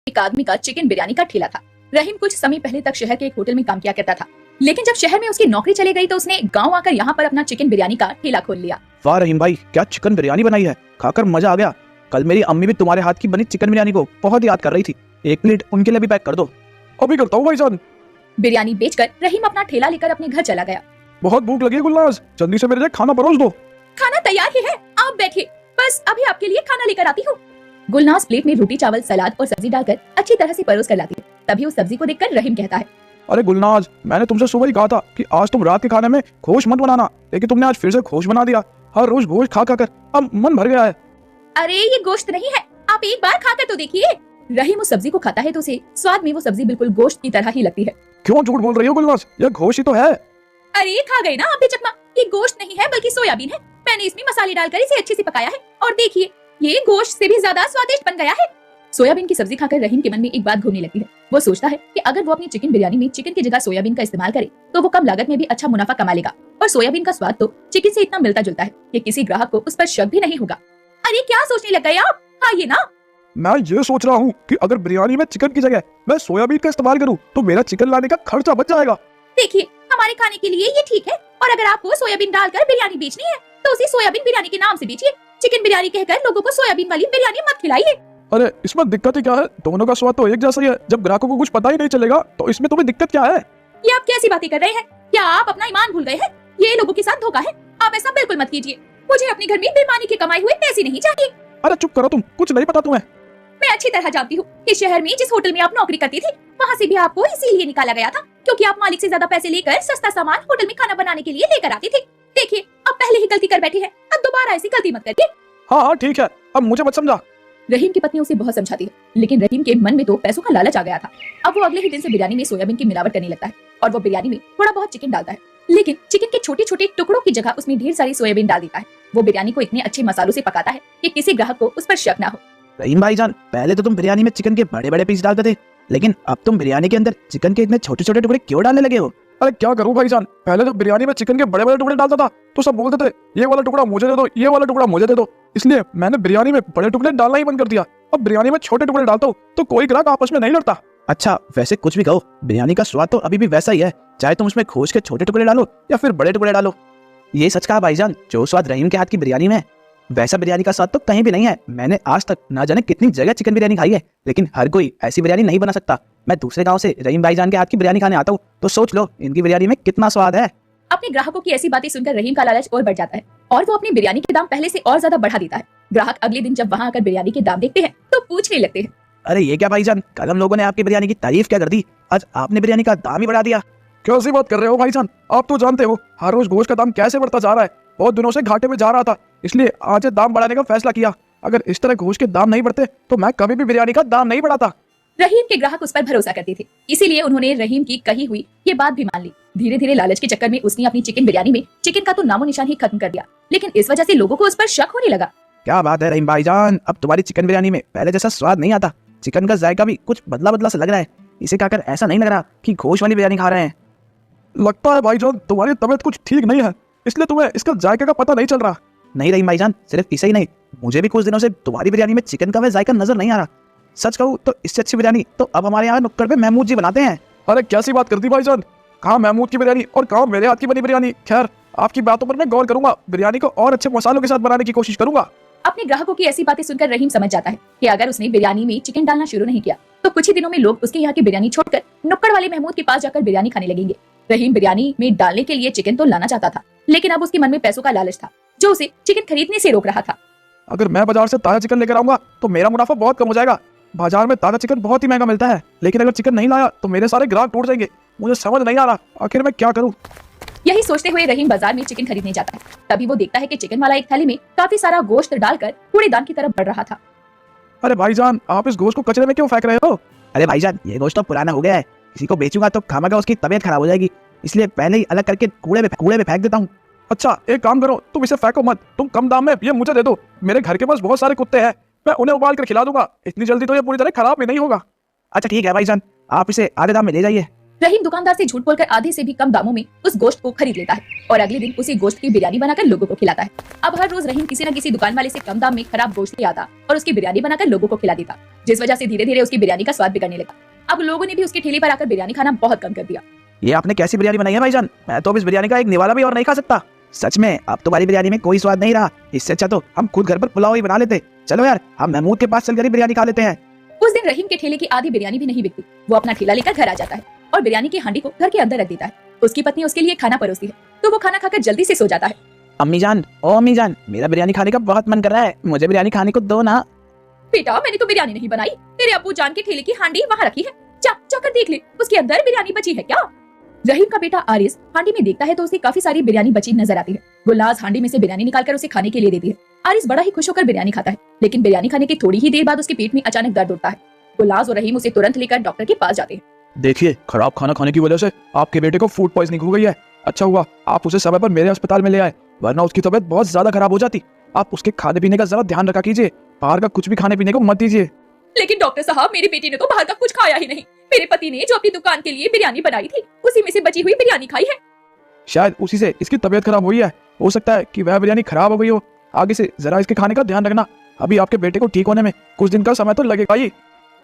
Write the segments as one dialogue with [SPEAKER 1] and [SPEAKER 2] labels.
[SPEAKER 1] एक आदमी का चिकन बिरयानी का ठेला था। रहीम कुछ समय पहले तक शहर के एक होटल में काम किया करता था, लेकिन जब शहर में उसकी नौकरी चली गई तो उसने गांव आकर यहाँ पर अपना चिकन बिरयानी का ठेला खोल लिया।
[SPEAKER 2] वाह रहीम भाई, क्या चिकन बिरयानी बनाई है, खाकर मजा आ गया। कल मेरी अम्मी भी तुम्हारे हाथ की बनी चिकन बिरयानी को बहुत याद कर रही थी। एक प्लेट उनके लिए भी पैक कर दो।
[SPEAKER 3] अभी करता हूँ भाईजान।
[SPEAKER 1] बिरयानी बेचकर रहीम अपना ठेला लेकर अपने घर चला गया।
[SPEAKER 3] बहुत भूख लगी है गुलनाज, जल्दी से मेरे लिए खाना परोस दो।
[SPEAKER 1] खाना तैयार ही है, आप बैठिए, बस अभी आपके लिए खाना लेकर आती हूँ। गुलनाज प्लेट में रोटी चावल सलाद और सब्जी डालकर अच्छी तरह से परोस कर लाती है। तभी उस सब्जी को देखकर रहीम कहता है,
[SPEAKER 3] अरे गुलनाज, मैंने तुमसे सुबह ही कहा था कि आज तुम रात के खाने में गोश्त मत बनाना, लेकिन तुमने आज फिर से गोश्त बना दिया। हर रोज गोश्त खा कर अब मन भर गया है।
[SPEAKER 1] अरे ये गोश्त नहीं है, आप एक बार खाकर तो देखिए। रहीम उस सब्जी को खाता है तो उसे स्वाद में वो सब्जी बिल्कुल गोश्त की तरह ही लगती है।
[SPEAKER 3] क्यों झूठ बोल रही हो गुलनाज, यह गोश्त ही तो है।
[SPEAKER 1] अरे खा गए ना आप भी चकमा, ये गोश्त नहीं है बल्कि सोयाबीन है। मैंने इसमें मसाले डालकर इसे अच्छे से पकाया है और देखिए ये गोश्त से भी ज्यादा स्वादिष्ट बन गया है। सोयाबीन की सब्जी खाकर रहीम के मन में एक बात घूमने लगती है। वो सोचता है कि अगर वो अपनी चिकन बिरयानी में चिकन की जगह सोयाबीन का इस्तेमाल करे तो वो कम लागत में भी अच्छा मुनाफा कमा लेगा और सोयाबीन का स्वाद तो चिकन से इतना मिलता जुलता है कि किसी ग्राहक को उस पर शक भी नहीं होगा। अरे क्या सोचने लग गए आप, खाइए ना।
[SPEAKER 3] मैं ये सोच रहा हूँ कि अगर बिरयानी में चिकन की जगह मैं सोयाबीन का इस्तेमाल करूँ तो मेरा चिकन लाने का खर्चा बच जाएगा।
[SPEAKER 1] देखिए हमारे खाने के लिए ये ठीक है, और अगर आपको सोयाबीन डालकर बिरयानी बेचनी है तो उसे सोयाबीन बिरयानी के नाम से बेचिए। चिकन बिरयानी कहकर लोगों को सोयाबीन वाली बिरयानी मत खिलाइए।
[SPEAKER 3] अरे इसमें दिक्कत ही क्या है, दोनों का स्वाद तो एक जैसा ही है। जब ग्राहकों को कुछ पता ही नहीं चलेगा तो इसमें तुम्हें दिक्कत क्या है?
[SPEAKER 1] ये आप कैसी बातें कर रहे हैं? क्या आप अपना ईमान भूल गए हैं? ये लोगों के साथ धोखा है, आप ऐसा बिल्कुल मत कीजिए। मुझे अपने घर में बेईमानी के कमाए हुए पैसे नहीं चाहिए।
[SPEAKER 3] अरे चुप करो तुम, कुछ नहीं पता तुम्हें।
[SPEAKER 1] मैं अच्छी तरह जानती हूँ कि शहर में जिस होटल में आप नौकरी करती थी वहाँ से भी आपको इसीलिए निकाला गया था क्योंकि आप मालिक से ज्यादा पैसे लेकर सस्ता सामान होटल में खाना बनाने के लिए लेकर आती थी। देखिए अब पहले ही गलती कर बैठी है, अब दोबारा ऐसी गलती मत करिए।
[SPEAKER 3] हाँ हाँ ठीक है, अब मुझे मत समझा।
[SPEAKER 1] रहीम की पत्नी उसे बहुत समझाती है, लेकिन रहीम के मन में तो पैसों का लालच आ गया था। अब वो अगले ही दिन से बिरयानी में सोयाबीन की मिलावट करने लगता है और वो बिरयानी में थोड़ा बहुत चिकन डालता है, लेकिन चिकन के छोटे छोटे टुकड़ों की जगह उसमें ढेर सारी सोयाबीन डाल देता है। वो बिरयानी को इतने अच्छे मसालों से पकाता है कि किसी ग्राहक को उस पर शक ना हो।
[SPEAKER 2] रहीम भाईजान, पहले तो तुम बिरयानी में चिकन के बड़े बड़े पीस डालते थे, लेकिन अब तुम बिरयानी के अंदर चिकन के इतने छोटे छोटे टुकड़े क्यों डालने लगे हो?
[SPEAKER 3] अरे क्या करूं भाईजान, पहले जब बिरयानी में चिकन के बड़े बड़े टुकड़े डालता था तो सब बोलते थे ये वाला टुकड़ा मुझे दे दो, ये वाला टुकड़ा मुझे दे दो। इसलिए मैंने बिरयानी में बड़े टुकड़े डालना ही बंद कर दिया। अब बिरयानी में छोटे टुकड़े डालता हूँ तो कोई ग्राहक आपस में नहीं लड़ता।
[SPEAKER 2] अच्छा वैसे कुछ भी कहो, बिरयानी का स्वाद तो अभी भी वैसा ही है, चाहे तुम उसमें खोज के छोटे टुकड़े डालो या फिर बड़े टुकड़े डालो। ये सच कहा भाईजान, जो स्वाद रहीम के हाथ की बिरयानी में है वैसा बिरयानी का स्वाद तो कहीं भी नहीं है। मैंने आज तक ना जाने कितनी जगह चिकन बिरयानी खाई है, लेकिन हर कोई ऐसी बिरयानी नहीं बना सकता। मैं दूसरे गांव से रहीम भाईजान के हाथ की बिरयानी खाने आता हूँ तो सोच लो इनकी बिरयानी में कितना स्वाद है।
[SPEAKER 1] अपने ग्राहकों की ऐसी बातें सुनकर रहीम का लालच और बढ़ जाता है और वो अपनी बिरयानी के दाम पहले से और ज्यादा बढ़ा देता है। ग्राहक अगले दिन जब वहाँ आकर बिरयानी के दाम देखते हैं तो पूछने लगते हैं,
[SPEAKER 2] अरे ये क्या भाईजान, कल हम लोगों ने आपकी बिरयानी की तारीफ क्या कर दी, आज आपने बिरयानी का दाम ही बढ़ा दिया।
[SPEAKER 3] कैसी बात कर रहे हो भाईजान, आप तो जानते हो हर रोज गोश्त का दाम कैसे बढ़ता जा रहा है। बहुत दिनों से घाटे में जा रहा था, इसलिए आज दाम बढ़ाने का फैसला किया। अगर इस तरह गोश्त के दाम नहीं बढ़ते तो मैं कभी भी बिरयानी का दाम नहीं बढ़ाता।
[SPEAKER 1] रहीम के ग्राहक उस पर भरोसा करते थे, इसीलिए उन्होंने रहीम की कही हुई ये बात भी मान ली। धीरे धीरे लालच के चक्कर में उसने अपनी चिकन बिरयानी में चिकन का तो नामो निशान ही खत्म कर दिया, लेकिन इस वजह से लोगों को उस पर शक होने लगा।
[SPEAKER 2] क्या बात है रहीम भाईजान, अब तुम्हारी चिकन बिरयानी में पहले जैसा स्वाद नहीं आता, चिकन का जायका भी कुछ बदला बदला सा लग रहा है। इसे खाकर ऐसा नहीं लग रहा कि गोश्त वाली बिरयानी खा रहे हैं।
[SPEAKER 3] लगता है भाईजान तुम्हारी तबीयत कुछ ठीक नहीं है, इसलिए तुम्हें इसका जायके का पता नहीं चल रहा।
[SPEAKER 2] नहीं रहीम भाईजान, सिर्फ इसे ही नहीं, मुझे भी कुछ दिनों से तुम्हारी बिरयानी में चिकन का वह जायका नजर नहीं आ रहा। सच कहूँ तो इससे अच्छी बिरयानी तो अब हमारे यहाँ नुक्कड़ पे महमूद जी बनाते हैं।
[SPEAKER 3] अरे कैसी बात करती भाईजान, कहाँ महमूद की बिरयानी और कहाँ मेरे हाथ की बनी बिरयानी। खैर आपकी बातों पर मैं गौर करूंगा, बिरयानी को और अच्छे मसालों के साथ बनाने की कोशिश करूंगा।
[SPEAKER 1] अपने ग्राहकों की ऐसी बातें सुनकर रहीम समझ जाता है कि अगर उसने बिरयानी में चिकन डालना शुरू नहीं किया तो कुछ ही दिनों में लोग उसके यहाँ की बिरयानी छोड़कर नुक्कड़ वाले महमूद के पास जाकर बिरयानी खाने लगेंगे। रहीम बिरयानी में डालने के लिए चिकन तो लाना चाहता था, लेकिन अब उसके मन में पैसों का लालच था जो उसे चिकन खरीदने से रोक रहा था।
[SPEAKER 3] अगर मैं बाजार से ताजा चिकन लेकर आऊंगा तो मेरा मुनाफा बहुत कम हो जाएगा। बाजार में ताजा चिकन बहुत ही महंगा मिलता है, लेकिन अगर चिकन नहीं लाया तो मेरे सारे ग्राहक टूट जाएंगे। मुझे समझ नहीं आ रहा आखिर मैं क्या करूं।
[SPEAKER 1] यही सोचते हुए रहीम बाजार में चिकन खरीदने जाता है। तभी वो देखता है कि चिकन वाला एक थाली में काफी सारा गोश्त डालकर कूड़ेदान की तरफ बढ़ रहा था।
[SPEAKER 3] अरे भाईजान, आप इस गोश्त को कचरे में क्यों फेंक रहे हो?
[SPEAKER 2] अरे भाईजान, ये गोश्त तो पुराना हो गया है, किसी को बेचूंगा तो खामगा उसकी तबीयत खराब हो जाएगी, इसलिए पहले ही अलग करके कूड़े में फेंक देता हूँ।
[SPEAKER 3] अच्छा एक काम करो, तुम इसे फेंको मत, तुम कम दाम में ये मुझे दे दो। मेरे घर के पास बहुत सारे कुत्ते हैं, मैं उन्हें उबाल कर खिला दूंगा। इतनी जल्दी तो ये पूरी तरह खराब भी नहीं होगा।
[SPEAKER 2] अच्छा ठीक है भाईजान, आप इसे आधे दाम में ले जाइए।
[SPEAKER 1] रहीम दुकानदार से झूठ बोलकर आधे से भी कम दामों में उस गोश्त को खरीद लेता है और अगले दिन उसी गोश्त की बिरयानी बनाकर लोगों को खिलाता है। अब हर रोज रहीम किसी न किसी दुकान वाले से कम दाम में खराब गोश्त ले आता और उसकी बिरयानी बनाकर लोगों को खिला देता, जिस वजह से धीरे धीरे उसकी बिरयानी का स्वाद बिगड़ने लगा। अब लोगों ने भी उसके ठेले पर आकर बिरयानी खाना बहुत कम कर दिया।
[SPEAKER 2] ये आपने कैसी बिरयानी बनाई है भाईजान? मैं तो अब इस बिरयानी का एक निवाला भी और नहीं खा सकता। सच में अब तुम्हारी बिरयानी में कोई स्वाद नहीं रहा। इससे अच्छा तो हम खुद घर पर पुलाव ही बना लेते। चलो यार, हम महमूद के पास चलकर ही बिरयानी खा लेते हैं।
[SPEAKER 1] उस दिन रहीम के ठेले की आधी बिरयानी भी नहीं बिकती। वो अपना ठेला लेकर घर आ जाता है और बिरयानी की हांडी को घर के अंदर रख देता है। उसकी पत्नी उसके लिए खाना परोसती है तो वो खाना खाकर जल्दी से सो जाता है।
[SPEAKER 2] अम्मी जान, ओ अम्मी जान, मेरा बिरयानी खाने का बहुत मन कर रहा है, मुझे बिरयानी खाने को दो ना।
[SPEAKER 1] बेटा, मैंने तो बिरयानी नहीं बनाई, तेरे अब्बू जान के ठेले की हांडी वहाँ रखी है, जा जाकर देख ले उसके अंदर बिरयानी बची है क्या। रहीम का बेटा आरिस हांडी में देखता है तो उसे काफी सारी बिरयानी बची नजर आती है। गुलनाज हांडी में से बिरयानी निकालकर उसे खाने के लिए देती है। आरिस बड़ा ही खुश होकर बिरयानी खाता है, लेकिन बिरयानी खाने की थोड़ी ही देर बाद उसके पेट में अचानक दर्द उठता है। गुलनाज और रहीम उसे तुरंत लेकर डॉक्टर के पास जाते हैं।
[SPEAKER 3] देखिए, खराब खाना खाने की वजह से आपके बेटे को फूड पॉइजनिंग हो गई है। अच्छा हुआ आप उसे समय पर मेरे अस्पताल में ले आए, वरना उसकी तबीयत बहुत ज्यादा खराब हो जाती। आप उसके खाने पीने का जरा ध्यान रखा कीजिए, बाहर का कुछ भी खाने पीने को मत दीजिए।
[SPEAKER 1] लेकिन डॉक्टर साहब, मेरे बेटे ने तो बाहर का कुछ खाया ही नहीं। मेरे पति ने जो अपनी दुकान के लिए बिरयानी बनाई थी उसी में से बची हुई बिरयानी खाई है।
[SPEAKER 3] शायद उसी से इसकी तबीयत खराब हुई है। हो सकता है कि वह बिरयानी खराब हो गई हो। आगे से जरा इसके खाने का ध्यान रखना। अभी आपके बेटे को ठीक होने में कुछ दिन का समय तो लगेगा ही।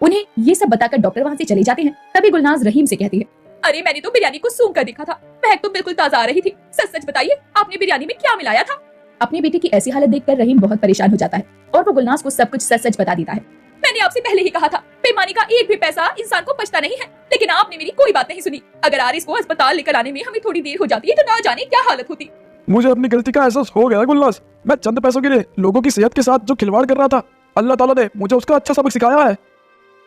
[SPEAKER 1] उन्हें ये सब बताकर डॉक्टर वहाँ से चले जाते हैं। तभी गुलनाज रहीम से कहती है, अरे मैंने तो बिरयानी को सूंघ कर देखा था, महक तो बिल्कुल ताजा आ रही थी। सच सच बताइए, आपने बिरयानी में क्या मिलाया था? अपने बेटे की ऐसी हालत देखकर रहीम बहुत परेशान हो जाता है और वो गुलनाज को सब कुछ सच सच बता देता है। मैंने आपसे पहले ही कहा था, बेईमानी का एक भी पैसा इंसान को बचता नहीं है, लेकिन आपने मेरी कोई बात नहीं सुनी। अगर आरिस को अस्पताल लेकर आने में हमें थोड़ी देर हो जाती है तो ना जाने क्या हालत होती।
[SPEAKER 3] मुझे अपनी गलती का एहसास हो गया गुलनाज। मैं चंद पैसों के लिए लोगों की सेहत के साथ जो खिलवाड़ कर रहा था, अल्लाह ताला ने मुझे उसका अच्छा सबक सिखाया है।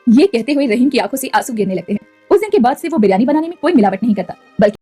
[SPEAKER 1] ये कहते हुए रहीम की आंखों से आंसू गिरने लगते हैं। उस दिन के बाद से वो बिरयानी बनाने में कोई मिलावट नहीं करता, बल्कि